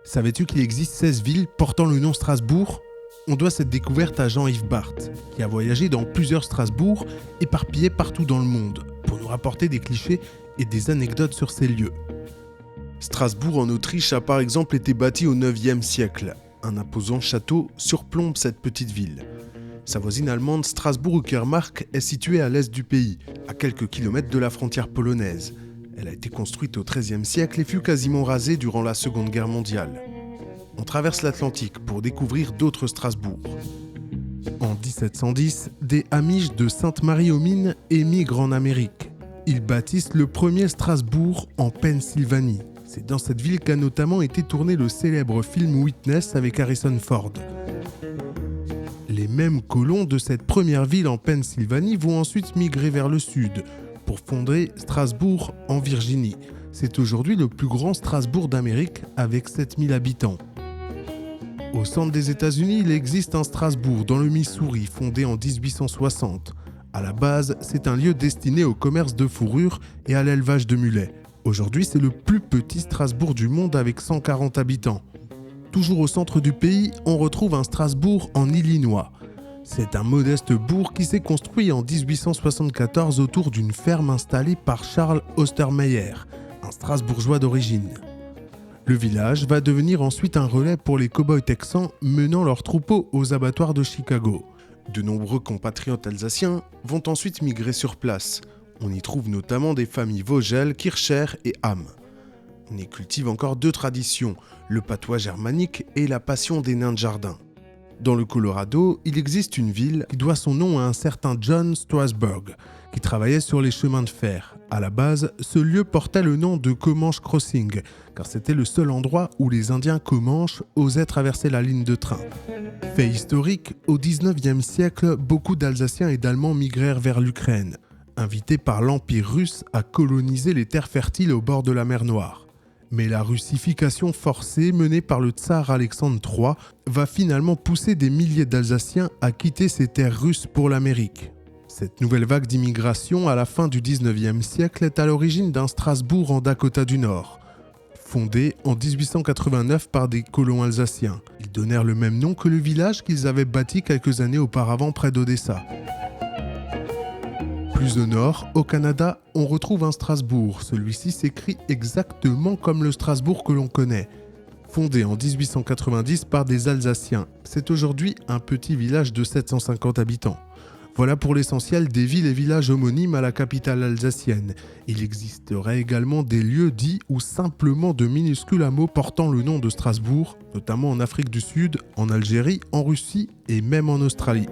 Savais-tu qu'il existe 16 villes portant le nom Strasbourg ? On doit cette découverte à Jean-Yves Barthes, qui a voyagé dans plusieurs Strasbourg, éparpillés partout dans le monde, pour nous rapporter des clichés et des anecdotes sur ces lieux. Strasbourg en Autriche a par exemple été bâti au 9e siècle. Un imposant château surplombe cette petite ville. Sa voisine allemande Strasbourg-Uckermark est située à l'est du pays, à quelques kilomètres de la frontière polonaise. Elle a été construite au XIIIe siècle et fut quasiment rasée durant la Seconde Guerre mondiale. On traverse l'Atlantique pour découvrir d'autres Strasbourg. En 1710, des Amish de Sainte-Marie-aux-Mines émigrent en Amérique. Ils bâtissent le premier Strasbourg en Pennsylvanie. C'est dans cette ville qu'a notamment été tourné le célèbre film Witness avec Harrison Ford. Les mêmes colons de cette première ville en Pennsylvanie vont ensuite migrer vers le sud pour fonder Strasbourg en Virginie. C'est aujourd'hui le plus grand Strasbourg d'Amérique avec 7000 habitants. Au centre des États-Unis, il existe un Strasbourg dans le Missouri, fondé en 1860. À la base, c'est un lieu destiné au commerce de fourrure et à l'élevage de mulets. Aujourd'hui, c'est le plus petit Strasbourg du monde avec 140 habitants. Toujours au centre du pays, on retrouve un Strasbourg en Illinois. C'est un modeste bourg qui s'est construit en 1874 autour d'une ferme installée par Charles Ostermeyer, un Strasbourgeois d'origine. Le village va devenir ensuite un relais pour les cow-boys texans menant leurs troupeaux aux abattoirs de Chicago. De nombreux compatriotes alsaciens vont ensuite migrer sur place. On y trouve notamment des familles Vogel, Kircher et Ham. On y cultive encore deux traditions, le patois germanique et la passion des nains de jardin. Dans le Colorado, il existe une ville qui doit son nom à un certain John Strasburg, qui travaillait sur les chemins de fer. À la base, ce lieu portait le nom de Comanche Crossing, car c'était le seul endroit où les Indiens Comanches osaient traverser la ligne de train. Fait historique, au XIXe siècle, beaucoup d'Alsaciens et d'Allemands migrèrent vers l'Ukraine, invités par l'Empire russe à coloniser les terres fertiles au bord de la mer Noire. Mais la russification forcée menée par le tsar Alexandre III va finalement pousser des milliers d'Alsaciens à quitter ces terres russes pour l'Amérique. Cette nouvelle vague d'immigration à la fin du XIXe siècle est à l'origine d'un Strasbourg en Dakota du Nord, fondé en 1889 par des colons alsaciens. Ils donnèrent le même nom que le village qu'ils avaient bâti quelques années auparavant près d'Odessa. Plus au nord, au Canada, on retrouve un Strasbourg. Celui-ci s'écrit exactement comme le Strasbourg que l'on connaît. Fondé en 1890 par des Alsaciens, c'est aujourd'hui un petit village de 750 habitants. Voilà pour l'essentiel des villes et villages homonymes à la capitale alsacienne. Il existerait également des lieux dits ou simplement de minuscules hameaux portant le nom de Strasbourg, notamment en Afrique du Sud, en Algérie, en Russie et même en Australie.